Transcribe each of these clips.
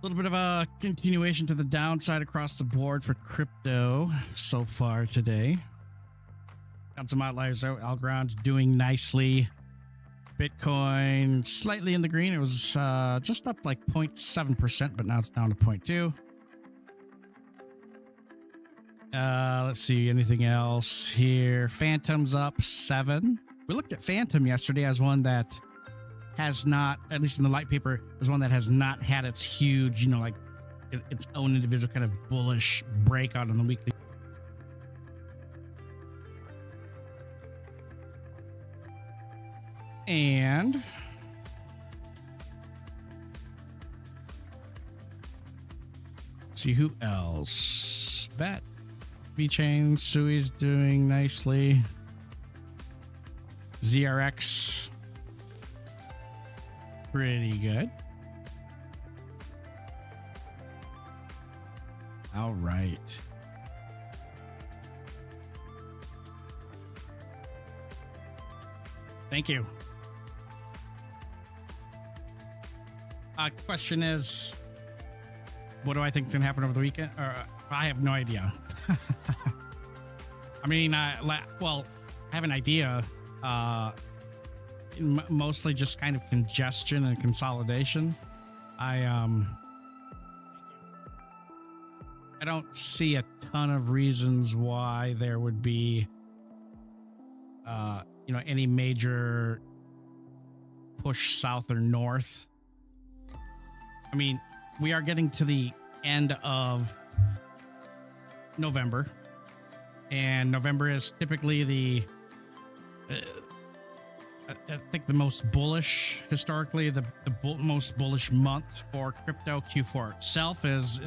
little bit of a continuation to the downside across the board for crypto so far today. Got some outliers out. Algorand doing nicely. Bitcoin slightly in the green. It was just up like 0.7%, but now it's down to 0.2. Let's see, anything else here? Phantom's up 7. We looked at Phantom yesterday as one that has not, at least in the light paper, is one that has not had its huge, like its own individual kind of bullish breakout on the weekly. And let's see who else. That VeChain, Sui's doing nicely. ZRX, pretty good. All right. Thank you. Question is, what do I think is going to happen over the weekend? I have no idea. I mean, well, I have an idea. Mostly just kind of congestion and consolidation. I don't see a ton of reasons why there would be, any major push south or north. I mean, we are getting to the end of November, and November is typically the I think the most bullish historically, the most bullish month for crypto. Q4 itself has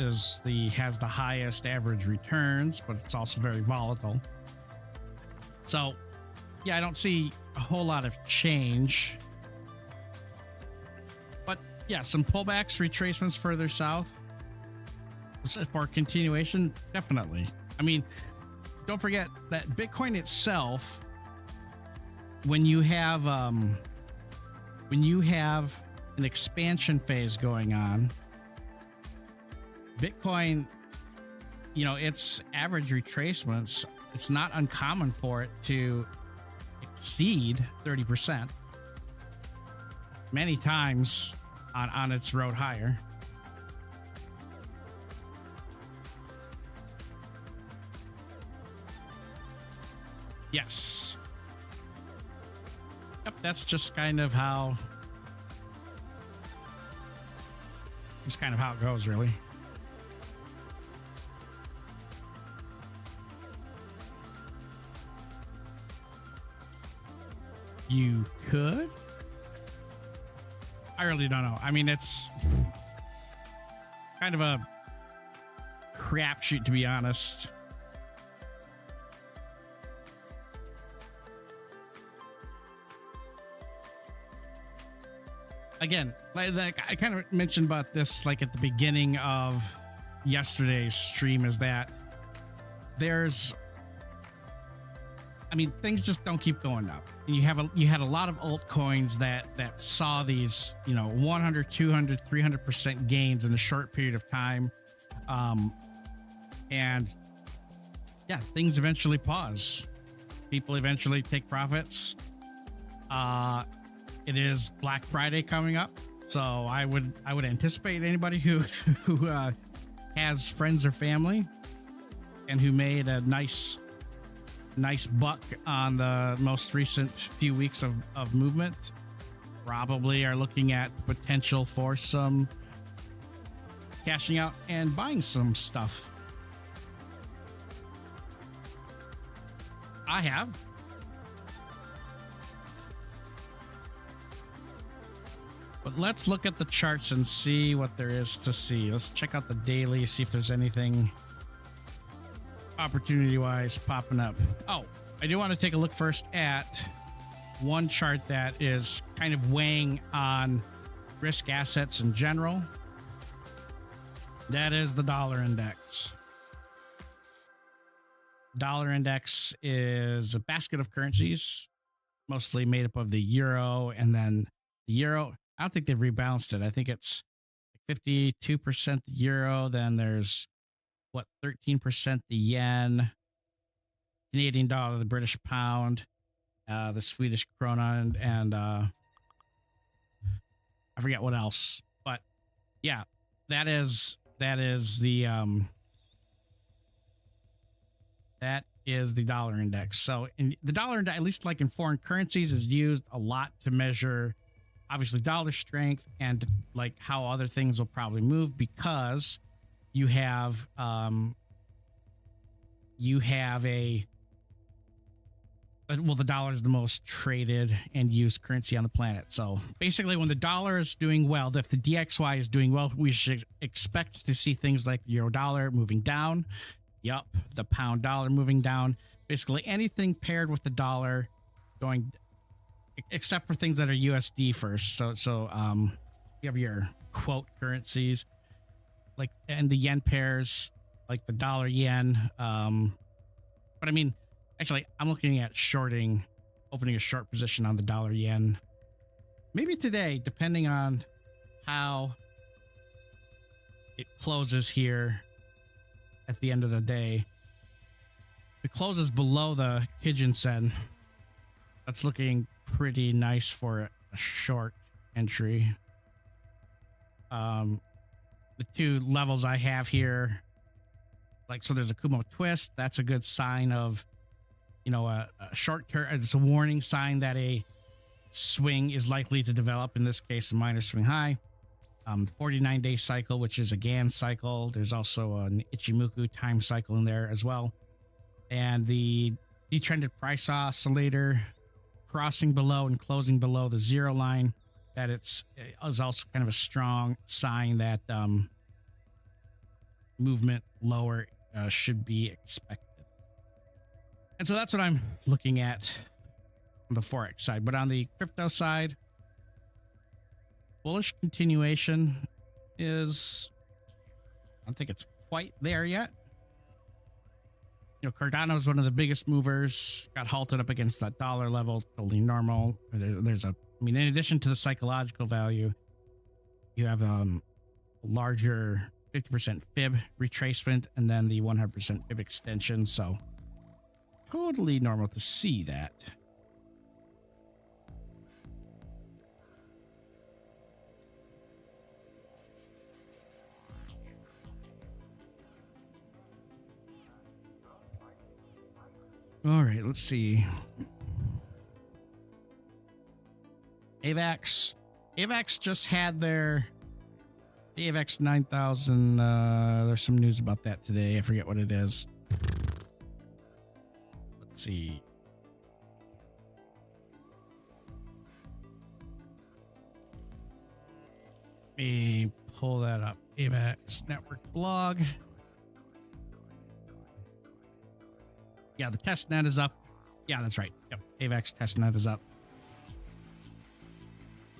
the highest average returns, but it's also very volatile. So yeah, I don't see a whole lot of change, but yeah, some pullbacks, retracements further south for continuation. Definitely. I mean, don't forget that Bitcoin itself, when you have an expansion phase going on, Bitcoin, its average retracements, it's not uncommon for it to exceed 30% many times on its road higher. Yes. Yep, that's just kind of how it goes, really. You could? I really don't know. I mean, it's kind of a crapshoot, to be honest. Again, like I kind of mentioned about this like at the beginning of yesterday's stream, is that things just don't keep going up. And you had a lot of altcoins that saw these 100, 200, 300% gains in a short period of time, and yeah, things eventually pause. People eventually take profits. It is Black Friday coming up, so I would anticipate anybody who has friends or family and who made a nice buck on the most recent few weeks of movement probably are looking at potential for some cashing out and buying some stuff. I have. But let's look at the charts and see what there is to see. Let's check out the daily, see if there's anything opportunity-wise popping up. Oh, I do want to take a look first at one chart that is kind of weighing on risk assets in general. That is the dollar index. Dollar index is a basket of currencies, mostly made up of the euro, and then the euro, I don't think they've rebalanced it. I think it's 52% the euro. Then there's what, 13% the yen, Canadian dollar, the British pound, the Swedish krona, and I forget what else. But yeah, that is the dollar index. So in the dollar index, at least like in foreign currencies, is used a lot to measure obviously dollar strength and like how other things will probably move, because you have the dollar is the most traded and used currency on the planet. So basically, when the dollar is doing well, if the DXY is doing well, we should expect to see things like the euro dollar moving down. Yup, the pound dollar moving down. Basically, anything paired with the dollar going, except for things that are USD first. So you have your quote currencies, like, and the yen pairs, like the dollar yen. But I mean, actually, I'm looking at opening a short position on the dollar yen. Maybe today, depending on how it closes here at the end of the day. If it closes below the Kijun Sen, that's looking pretty nice for a short entry. The two levels I have here, like, so there's a Kumo twist. That's a good sign of, a short term. It's a warning sign that a swing is likely to develop. In this case, a minor swing high. 49-day cycle, which is a Gann cycle. There's also an Ichimoku time cycle in there as well. And the detrended price oscillator crossing below and closing below the zero line, that is also kind of a strong sign that movement lower should be expected. And so that's what I'm looking at on the Forex side. But on the crypto side, bullish continuation is, I don't think it's quite there yet. Cardano is one of the biggest movers, got halted up against that dollar level, totally normal. In addition to the psychological value, you have a larger 50% fib retracement and then the 100% fib extension. So totally normal to see that. All right, let's see. AVAX just had the AVAX 9000. There's some news about that today. I forget what it is. Let's see. Let me pull that up. AVAX network blog. Yeah, the test net is up. Yeah, that's right. Yep, AVAX test net is up.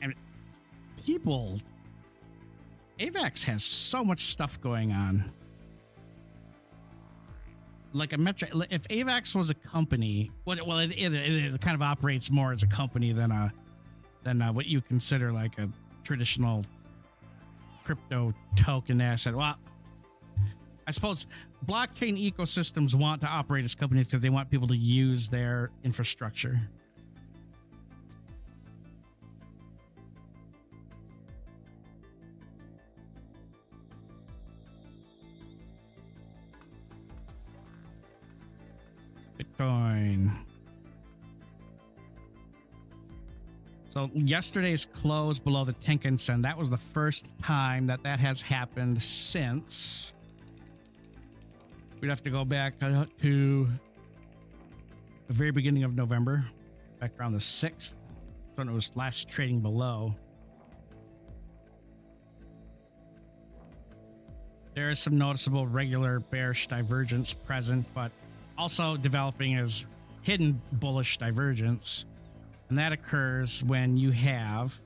And AVAX has so much stuff going on. Like a metric, if AVAX was a company, it kind of operates more as a company than what you consider like a traditional crypto token asset. Well, I suppose blockchain ecosystems want to operate as companies because they want people to use their infrastructure. Bitcoin. So yesterday's close below the Tenkan Sen. That was the first time that has happened since. We'd have to go back to the very beginning of November, back around the 6th, when it was last trading below. There is some noticeable regular bearish divergence present, but also developing as hidden bullish divergence. And that occurs when you have,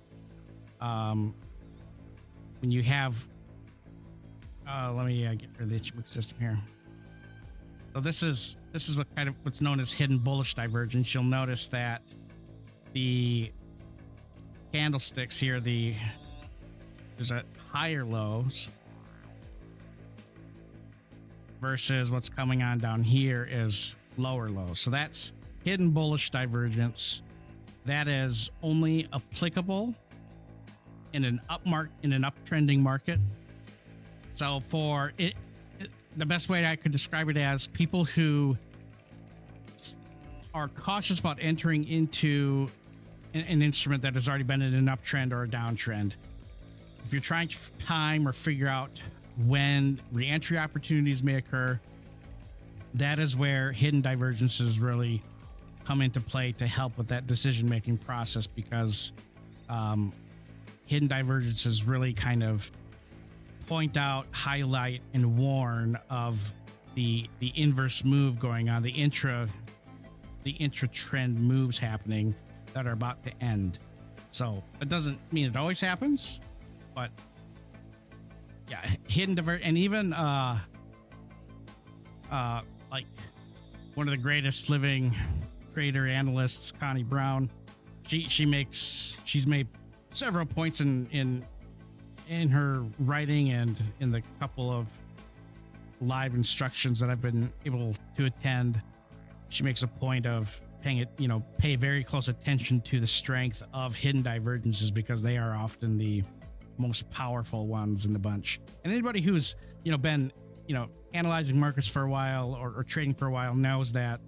let me get rid of the Ichimoku system here. So this is what's known as hidden bullish divergence. You'll notice that the candlesticks here, the is at higher lows versus what's coming on down here is lower lows. So that's hidden bullish divergence. That is only applicable in an uptrending market. So for it, the best way I could describe it as people who are cautious about entering into an instrument that has already been in an uptrend or a downtrend. If you're trying to time or figure out when re-entry opportunities may occur, that is where hidden divergences really come into play to help with that decision-making process, because hidden divergences really kind of point out, highlight, and warn of the inverse move going on, the intra-trend moves happening that are about to end. So it doesn't mean it always happens, but yeah, hidden divert, and even like one of the greatest living trader analysts, Connie Brown, she's made several points in her writing and in the couple of live instructions that I've been able to attend. She makes a point of pay very close attention to the strength of hidden divergences, because they are often the most powerful ones in the bunch. And anybody who's been analyzing markets for a while or trading for a while knows that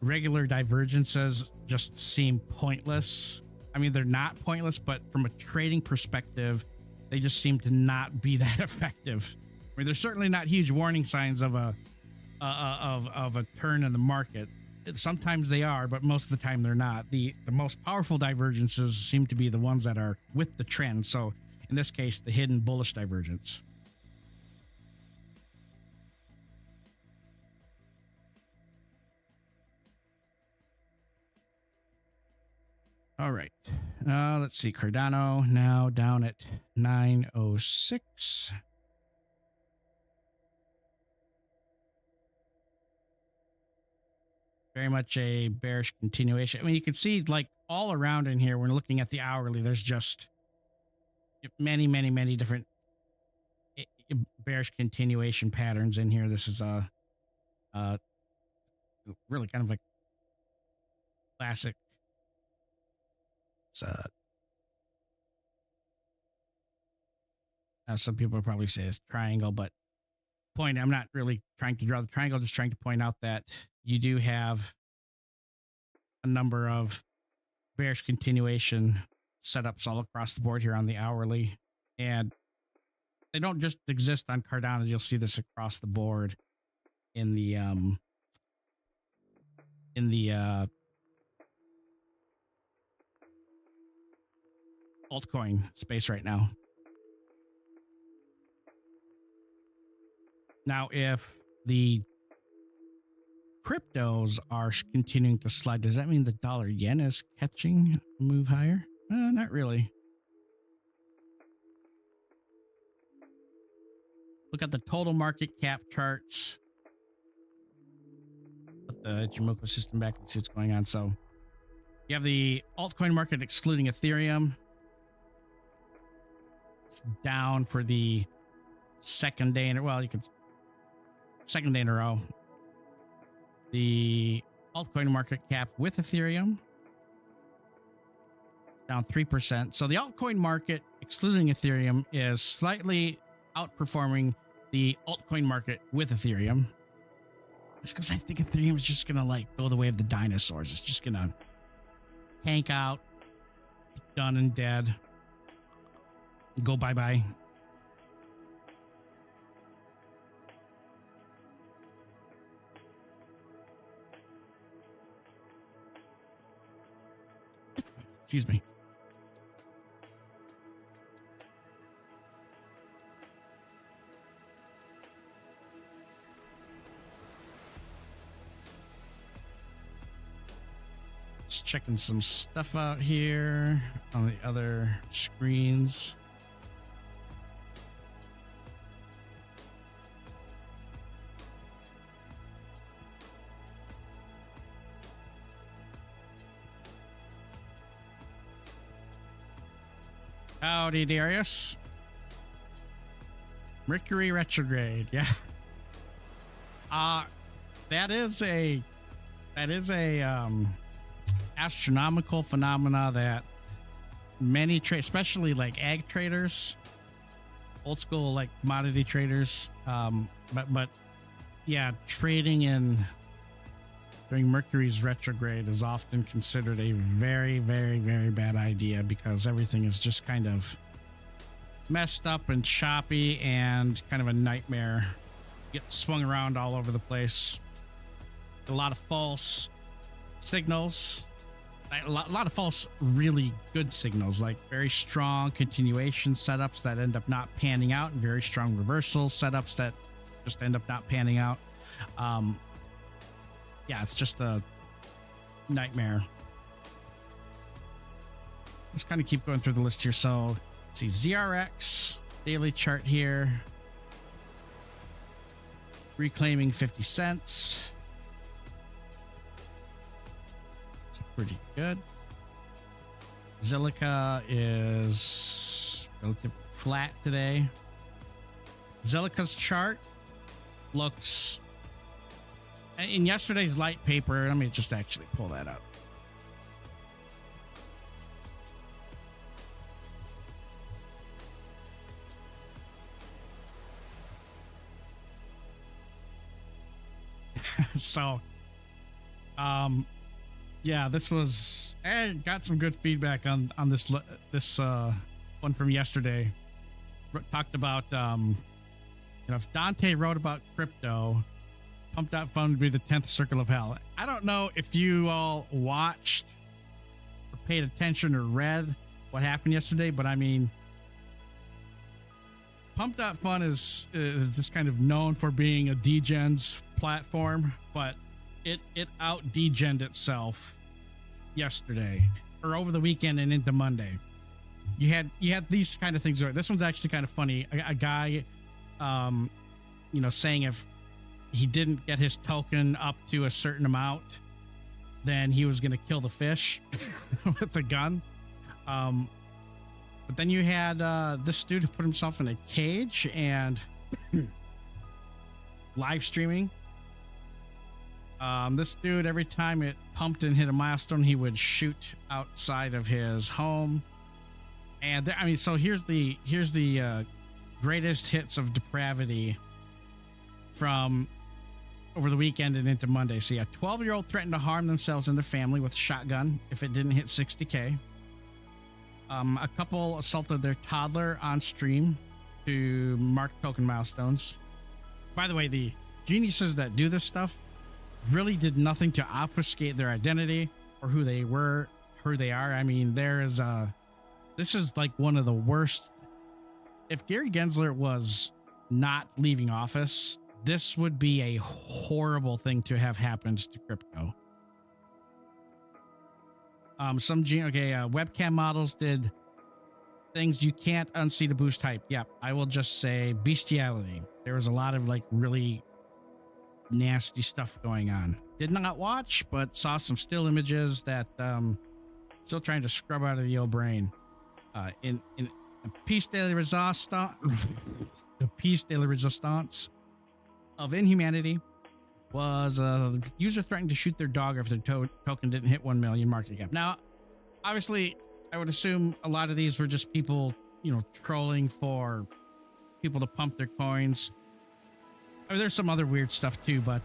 regular divergences just seem pointless. I mean, they're not pointless, but from a trading perspective, they just seem to not be that effective. I mean, they're certainly not huge warning signs of a turn in the market. Sometimes they are, but most of the time they're not. The most powerful divergences seem to be the ones that are with the trend. So in this case, the hidden bullish divergence. All right. Let's see. Cardano now down at 906. Very much a bearish continuation. I mean, you can see like all around in here, when looking at the hourly, there's just many, many, many different bearish continuation patterns in here. This is a really kind of a classic. It's some people will probably say it's triangle, but I'm not really trying to draw the triangle, just trying to point out that you do have a number of bearish continuation setups all across the board here on the hourly, and they don't just exist on Cardano. You'll see this across the board in the altcoin space right now. Now, if the cryptos are continuing to slide, does that mean the dollar yen is catching a move higher? Not really. Look at the total market cap charts. Put the Ichimoku system back. Let's see what's going on. So you have the altcoin market excluding Ethereum. It's down for the second day in a row. The altcoin market cap with Ethereum down 3%. So the altcoin market excluding Ethereum is slightly outperforming the altcoin market with Ethereum. It's because I think Ethereum is just gonna go the way of the dinosaurs. It's just gonna tank out, be done and dead, go bye-bye. Excuse me. Just checking some stuff out here on the other screens. Howdy, Darius. Mercury retrograde. Yeah. That is a astronomical phenomena that many especially like ag traders, old school like commodity traders, but yeah, trading during Mercury's retrograde is often considered a very, very, very bad idea because everything is just kind of messed up and choppy and kind of a nightmare. Get swung around all over the place. A lot of false signals, a lot of false, really good signals, like very strong continuation setups that end up not panning out, and very strong reversal setups that just end up not panning out. Yeah, it's just a nightmare. Let's kind of keep going through the list here. So let's see, ZRX daily chart here, reclaiming 50 cents. It's pretty good. Zilliqa is relatively flat today. Zilliqa's chart looks, in yesterday's light paper, let me just actually pull that up. So, yeah, this was, I got some good feedback on this one from yesterday. Talked about, if Dante wrote about crypto, Pump.fun would be the 10th circle of hell. I don't know if you all watched or paid attention or read what happened yesterday, but I mean, Pump.fun is just kind of known for being a degens platform, but it out degened itself yesterday or over the weekend and into Monday. You had these kind of things. This one's actually kind of funny. A guy, saying if he didn't get his token up to a certain amount, then he was going to kill the fish with the gun. But then you had this dude who put himself in a cage and live streaming. This dude, every time it pumped and hit a milestone, he would shoot outside of his home. And so here's the greatest hits of depravity from over the weekend and into Monday. So yeah, 12-year-old threatened to harm themselves and their family with a shotgun if it didn't hit 60K. A couple assaulted their toddler on stream to mark token milestones. By the way, the geniuses that do this stuff really did nothing to obfuscate their identity or who they were, who they are. I mean, this is like one of the worst. If Gary Gensler was not leaving office, this would be a horrible thing to have happened to crypto. Webcam models did things you can't unsee to boost hype. Yep, I will just say bestiality. There was a lot of like really nasty stuff going on. Did not watch, but saw some still images that still trying to scrub out of the old brain. In a piece de resistance, the piece de resistance of inhumanity was a user threatening to shoot their dog if their token didn't hit 1 million market cap. Now, obviously, I would assume a lot of these were just people, trolling for people to pump their coins. I mean, there's some other weird stuff too, but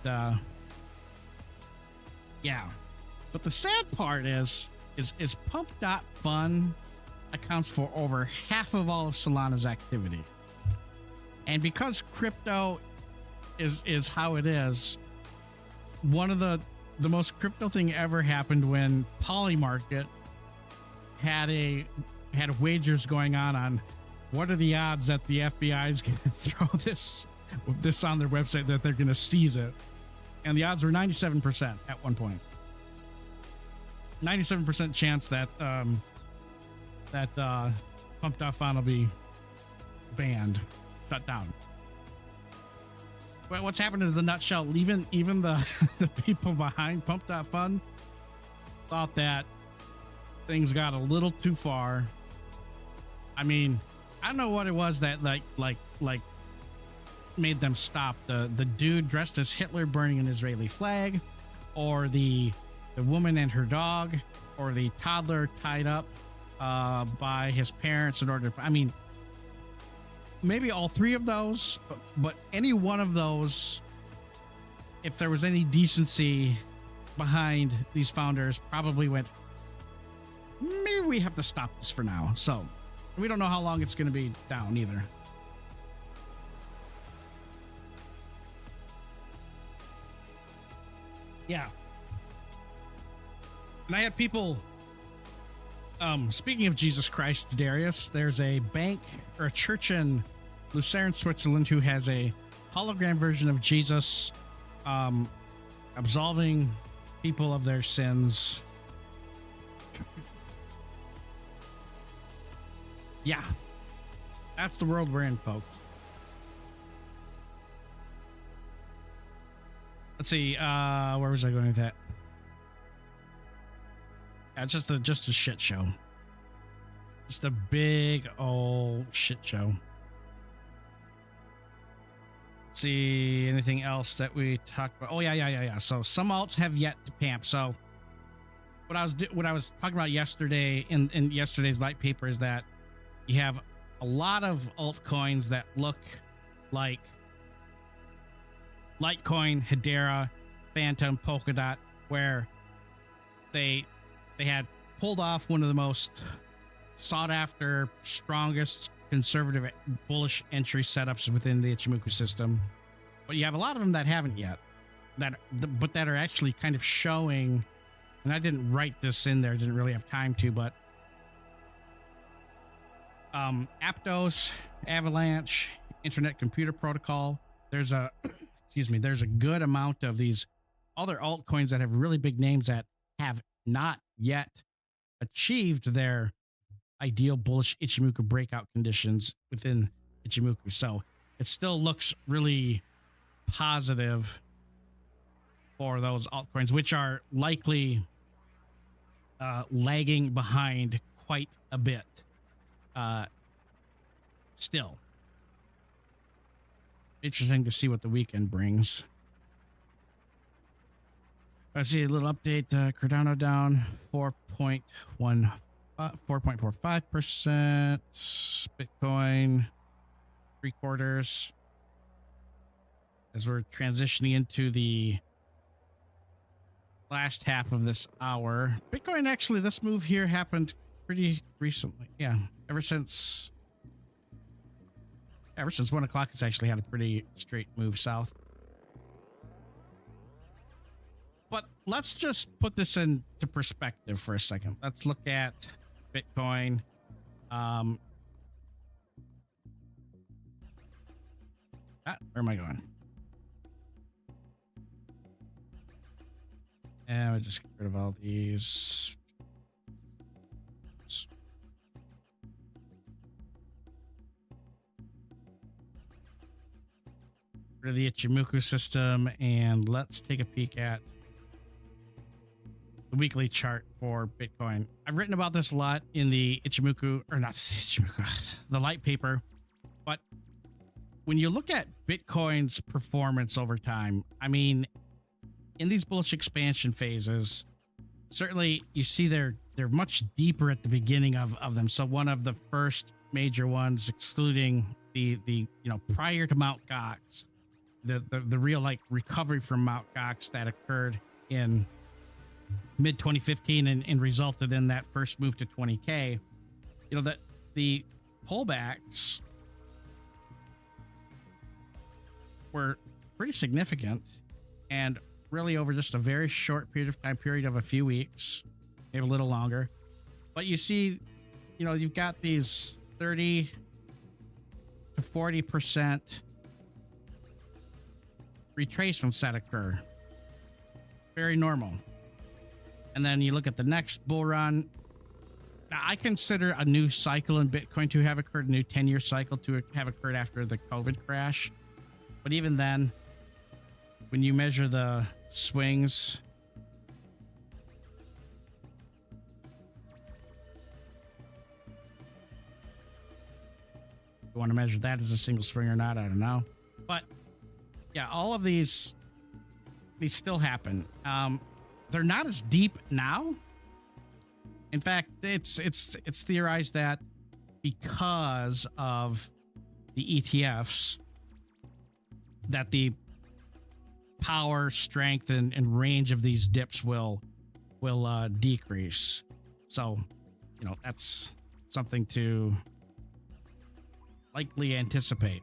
yeah. But the sad part is Pump.fun accounts for over half of all of Solana's activity. And because crypto is how it is, one of the most crypto thing ever happened when Polymarket had wagers going on what are the odds that the FBI is going to throw this on their website, that they're going to seize it. And the odds were 97% at one point. 97% chance that Pump.fun will be banned, shut down. Well, what's happened is, a nutshell, even the people behind Pump.fun thought that things got a little too far. I mean, I don't know what it was that like made them stop. The dude dressed as Hitler burning an Israeli flag, or the woman and her dog, or the toddler tied up by his parents in order to, I mean, maybe all three of those, but any one of those, if there was any decency behind these founders, probably went, maybe we have to stop this for now. So we don't know how long it's going to be down either. Yeah. And I had people, speaking of Jesus Christ, Darius, there's a bank or a church in Lucerne, Switzerland, who has a hologram version of Jesus, absolving people of their sins. Yeah, that's the world we're in, folks. Let's see, where was I going with that? Yeah, it's just a shit show. Just a big old shit show. Let's see, anything else that we talked about? Oh yeah. So some alts have yet to pamp. So what I was talking about yesterday in yesterday's light paper is that you have a lot of altcoins that look like Litecoin, Hedera, Phantom, Polkadot, where they had pulled off one of the most sought after, strongest conservative bullish entry setups within the Ichimoku system. But you have a lot of them that haven't yet, that are actually kind of showing, and I didn't write this in there, didn't really have time to, but Aptos, Avalanche, Internet Computer Protocol, there's a there's a good amount of these other altcoins that have really big names that have not yet achieved their ideal bullish Ichimoku breakout conditions within Ichimoku. So it still looks really positive for those altcoins, which are likely lagging behind quite a bit. Still interesting to see what the weekend brings. I see a little update. Cardano down 4.45%. Bitcoin 3/4. As we're transitioning into the last half of this hour. Bitcoin, actually, this move here happened pretty recently. Yeah, ever since 1 o'clock, it's actually had a pretty straight move south. But let's just put this into perspective for a second. Let's look at Bitcoin. Where am I going? And we just get rid of all these. Rid of the Ichimoku system, and let's take a peek at the weekly chart for Bitcoin. I've written about this a lot in the Ichimoku, or not Ichimoku, the light paper. But when you look at Bitcoin's performance over time, I mean, in these bullish expansion phases, certainly you see they're much deeper at the beginning of them. So one of the first major ones, excluding the prior to Mt. Gox, the real like recovery from Mt. Gox that occurred in mid 2015 and resulted in that first move to 20K. That the pullbacks were pretty significant, and really over just a very short period of a few weeks, maybe a little longer. But you see, you've got these 30 to 40% retracements that occur. Very normal. And then you look at the next bull run. Now, I consider a new cycle in Bitcoin to have occurred, a new 10-year cycle to have occurred after the COVID crash. But even then, when you measure the swings, you want to measure that as a single swing or not, I don't know. But yeah, all of these still happen. They're not as deep now. In fact, it's theorized that because of the ETFs, that the power, strength, and range of these dips will decrease. So, that's something to likely anticipate.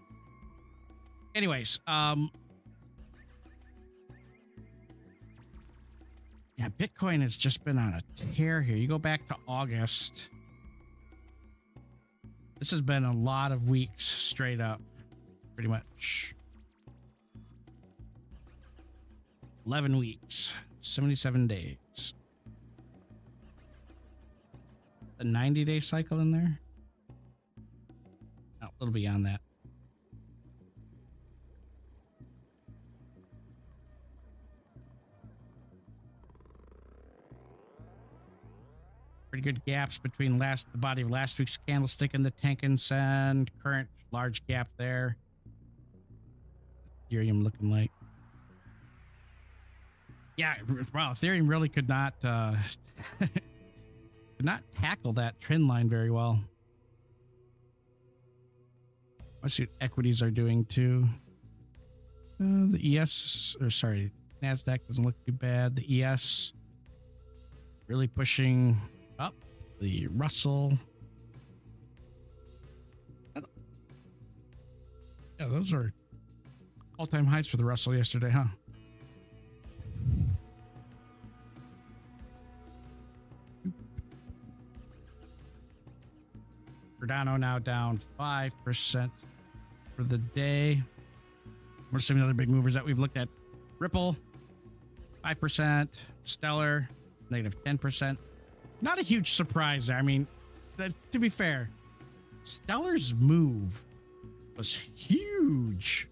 Anyways, yeah, Bitcoin has just been on a tear here. You go back to August. This has been a lot of weeks straight up, pretty much. 11 weeks, 77 days. A 90-day cycle in there? No, a little beyond that. Pretty good gaps between the body of last week's candlestick and the Tenkan Sen. Current large gap there. Ethereum looking like. Yeah, wow, Ethereum really could not tackle that trend line very well. Let's see what equities are doing too. The NASDAQ doesn't look too bad. The ES really pushing up. The Russell. Yeah, those are all-time highs for the Russell yesterday, huh? Cardano now down 5% for the day. What are some of the other big movers that we've looked at? Ripple, 5%. Stellar, negative 10%. Not a huge surprise there. I mean, to be fair, Stellar's move was huge.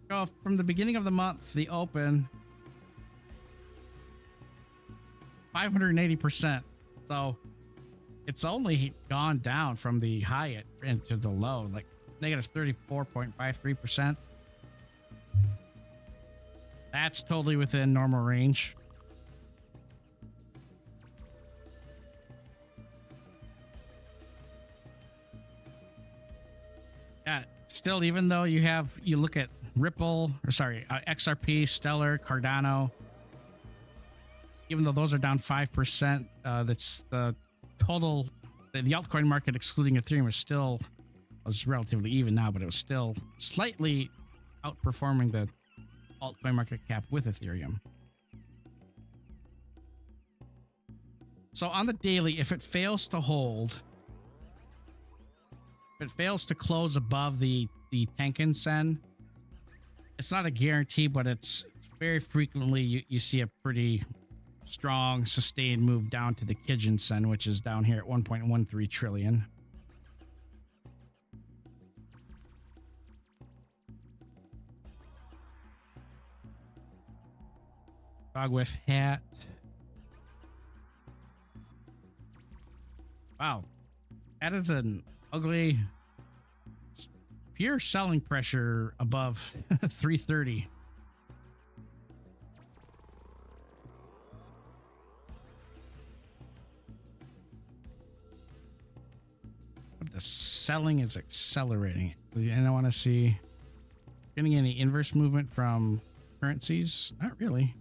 So from the beginning of the month, the open, 580%. So it's only gone down from the high into the low, like negative 34.53%. That's totally within normal range. Yeah, still, even though you look at Ripple, XRP, Stellar, Cardano, even though those are down 5%, that's the total. The altcoin market, excluding Ethereum, was relatively even now, but it was still slightly outperforming the altcoin market cap with Ethereum. So on the daily, if it fails to hold, if it fails to close above the Tenkan Sen, it's not a guarantee, but it's very frequently you see a pretty strong sustained move down to the Kijun Sen, which is down here at 1.13 trillion. Dog with hat. Wow, that is an ugly, pure selling pressure above 330. But the selling is accelerating. And I want to see, getting any inverse movement from currencies? Not really.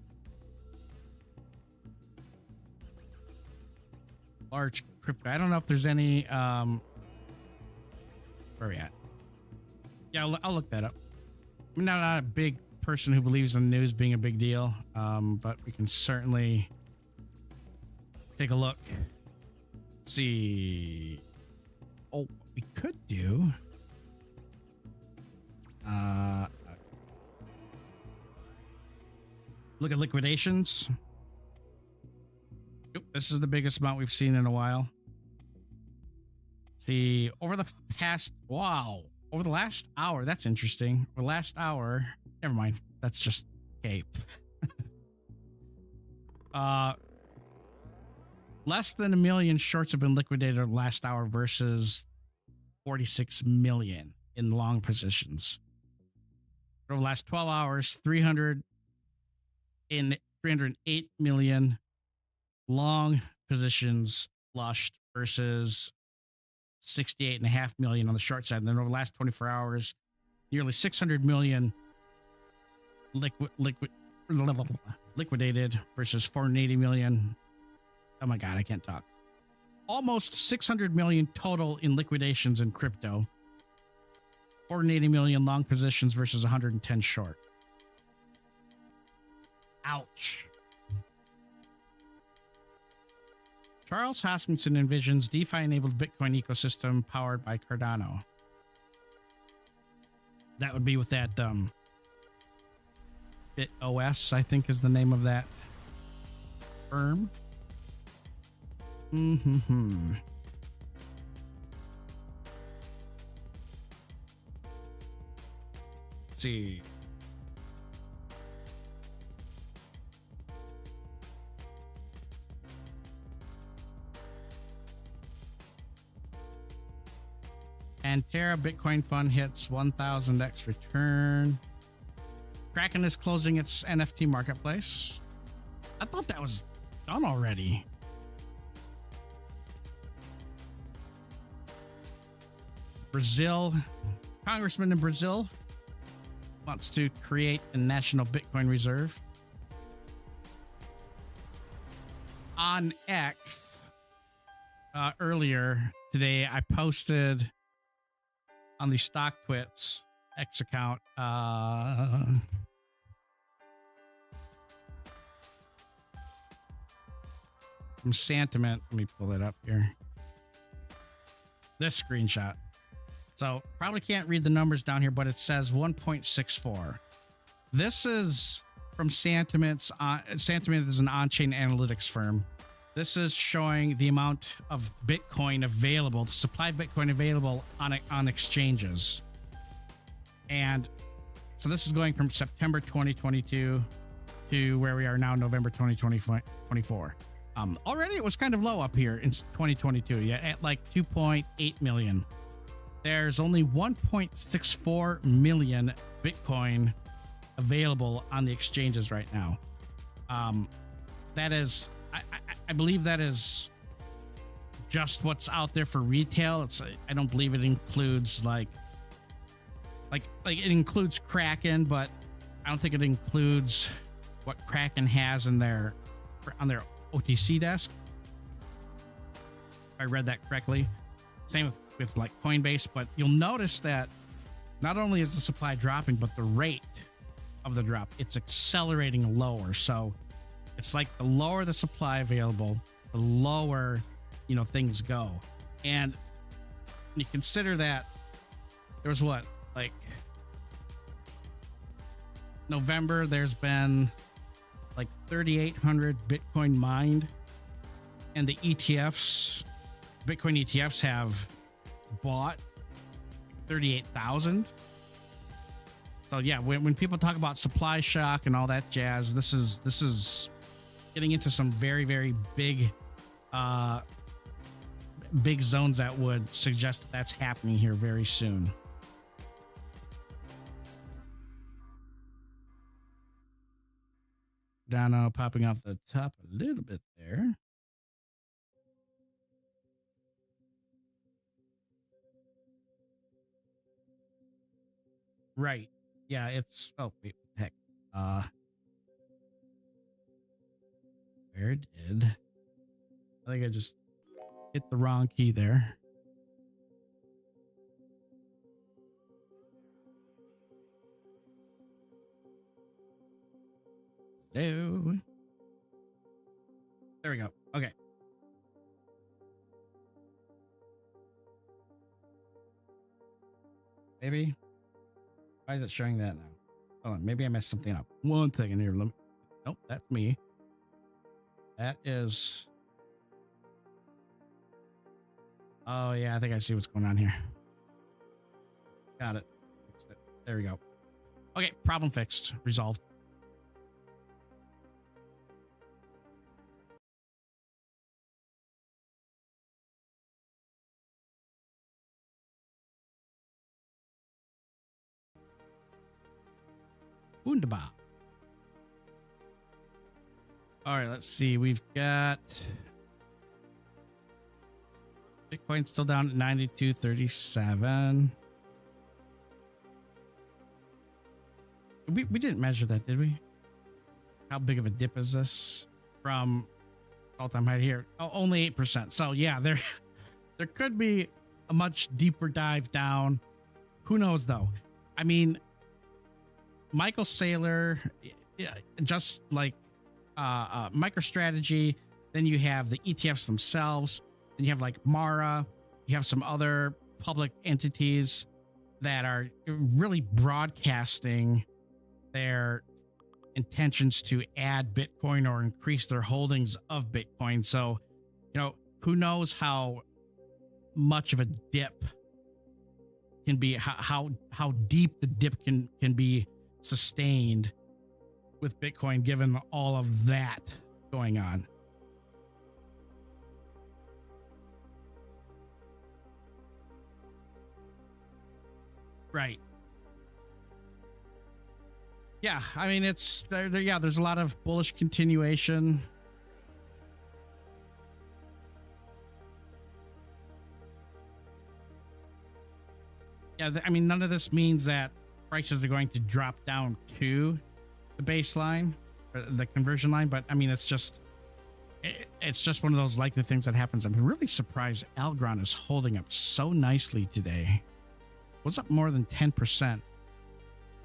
Large crypto. I don't know if there's any. Where are we at? Yeah, I'll look that up. I'm not a big person who believes in the news being a big deal, but we can certainly take a look. Let's see. Oh, what we could do. Look at liquidations. This is the biggest amount we've seen in a while. See, over the last hour, that's interesting. Over the last hour, never mind. That's just cape. Less than 1 million shorts have been liquidated over the last hour versus 46 million in long positions. Over the last 12 hours, 308 million long positions flushed versus 68.5 million on the short side. And then over the last 24 hours, nearly 600 million liquidated versus 480 million. Oh my God, I can't talk. Almost 600 million total in liquidations in crypto. 480 million long positions versus 110 short. Ouch. Charles Hoskinson envisions DeFi-enabled Bitcoin ecosystem powered by Cardano. That would be with that BitOS, I think is the name of that firm. Let's see. Pantera Bitcoin Fund hits 1,000x return. Kraken is closing its NFT marketplace. I thought that was done already. Brazil, congressman in Brazil wants to create a national Bitcoin reserve. On X, earlier today, I posted on the StockTwits X account, from Sentiment. Let me pull it up here. This screenshot. So probably can't read the numbers down here, but it says 1.64. This is from Sentiment's. Sentiment is an on-chain analytics firm. This is showing the amount of Bitcoin available, the supply of Bitcoin available on exchanges. And so this is going from September 2022 to where we are now, November 2024. Already it was kind of low up here in 2022, yeah, at like 2.8 million. There's only 1.64 million Bitcoin available on the exchanges right now. That is, I believe that is just what's out there for retail. I don't believe it includes like it includes Kraken, but I don't think it includes what Kraken has in on their OTC desk. If I read that correctly. Same with like Coinbase, but you'll notice that not only is the supply dropping, but the rate of the drop, it's accelerating lower. So it's like the lower the supply available, the lower, things go. And when you consider that there was like November, there's been like 3,800 Bitcoin mined, and the ETFs, Bitcoin ETFs have bought 38,000. So yeah, when people talk about supply shock and all that jazz, this is getting into some very, very big zones that would suggest that that's happening here very soon. Cardano popping off the top a little bit there. Right. Yeah, it's wait, heck. Where did I think I just hit the wrong key there. Hello. There we go. Okay. Maybe. Why is it showing that now? Hold on, maybe I messed something up. One thing in here. Nope, that's me. That is. Oh yeah, I think I see what's going on here. Got it. There we go. Okay, problem fixed. Resolved. Wunderbar. All right, let's see. We've got Bitcoin still down at 92.37. We didn't measure that, did we? How big of a dip is this from all-time high here? Oh, only 8%. So yeah, there could be a much deeper dive down. Who knows though? I mean, Michael Saylor, just like MicroStrategy, then you have the ETFs themselves, then you have like Mara, you have some other public entities that are really broadcasting their intentions to add Bitcoin or increase their holdings of Bitcoin. So, you know, who knows how much of a dip can be, how deep the dip can be sustained with Bitcoin, given all of that going on. Right. Yeah, I mean, it's there. Yeah, there's a lot of bullish continuation. Yeah, I mean, none of this means that prices are going to drop down to the baseline, or the conversion line. But I mean, it's just one of those likely things that happens. I'm really surprised Algron is holding up so nicely today. What's up more than 10%?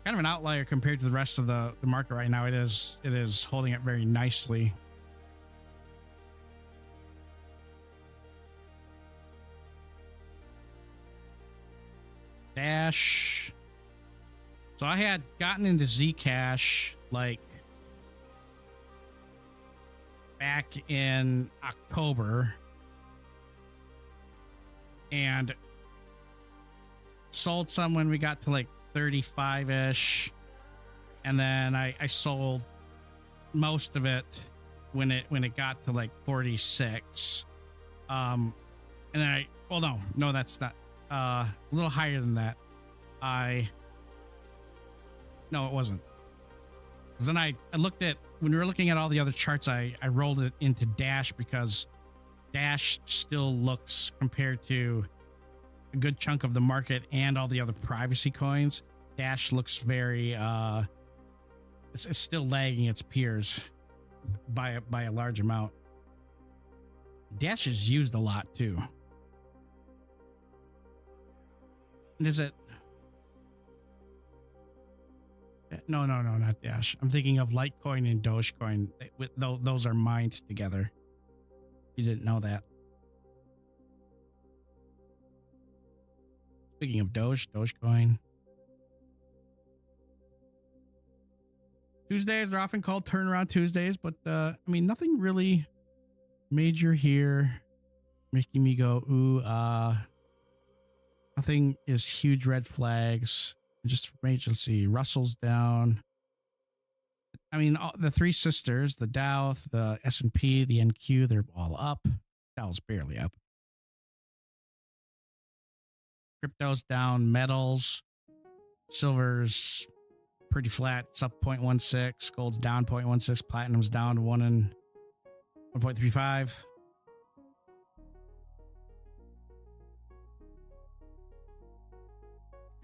Kind of an outlier compared to the rest of the market right now. It is holding up very nicely. Dash. So I had gotten into Zcash like back in October and sold some when we got to like 35-ish, and then I sold most of it when it got to like 46. And then no, that's not a little higher than that. No, it wasn't. Because then I looked at, when we were looking at all the other charts, I rolled it into Dash, because Dash still looks, compared to a good chunk of the market and all the other privacy coins, Dash looks very it's still lagging its peers by a large amount. Dash is used a lot too. Is it? No, not Dash. I'm thinking of Litecoin and Dogecoin. Those are mined together. You didn't know that. Speaking of Dogecoin. Tuesdays are often called turnaround Tuesdays, but I mean, nothing really major here making me go, ooh, nothing is huge red flags. Just major, let's see, Russell's down. I mean, the three sisters, the Dow, the S&P, the NQ, they're all up. Dow's barely up. Crypto's down, metals, silver's pretty flat. It's up 0.16, gold's down 0.16, platinum's down 1.35.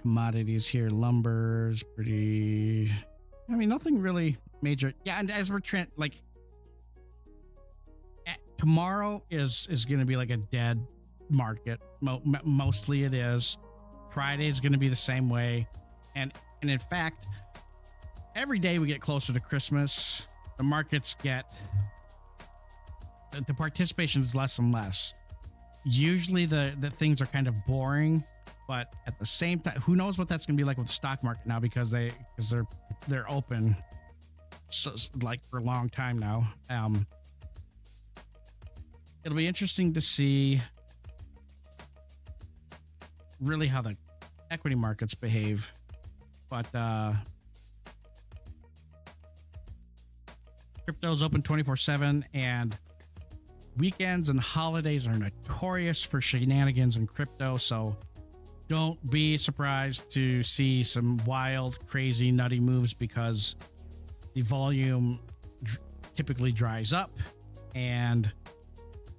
Commodities here, lumber's pretty, I mean, nothing really major. Yeah, and as we're tomorrow is going to be like a dead market. Mostly it is. Friday is going to be the same way, and in fact, every day we get closer to Christmas, the markets get, the participation is less and less. Usually the things are kind of boring, but at the same time, who knows what that's going to be like with the stock market now, because they're open, so, like, for a long time now. It'll be interesting to see really how the equity markets behave, but crypto's open 24/7, and weekends and holidays are notorious for shenanigans in crypto. So don't be surprised to see some wild, crazy, nutty moves because the volume typically dries up, and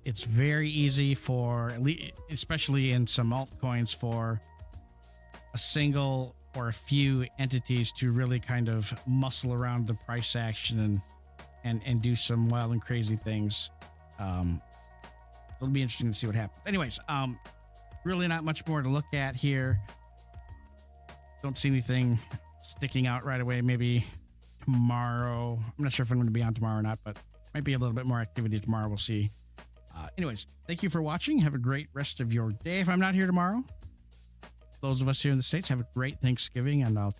it's very easy for, especially in some altcoins, for a single or a few entities to really kind of muscle around the price action and do some wild and crazy things. It'll be interesting to see what happens. Anyways, really not much more to look at here. Don't see anything sticking out right away. Maybe tomorrow. I'm not sure if I'm going to be on tomorrow or not, but might be a little bit more activity tomorrow. We'll see. Anyways, thank you for watching. Have a great rest of your day. If I'm not here tomorrow, those of us here in the States, have a great Thanksgiving, and I'll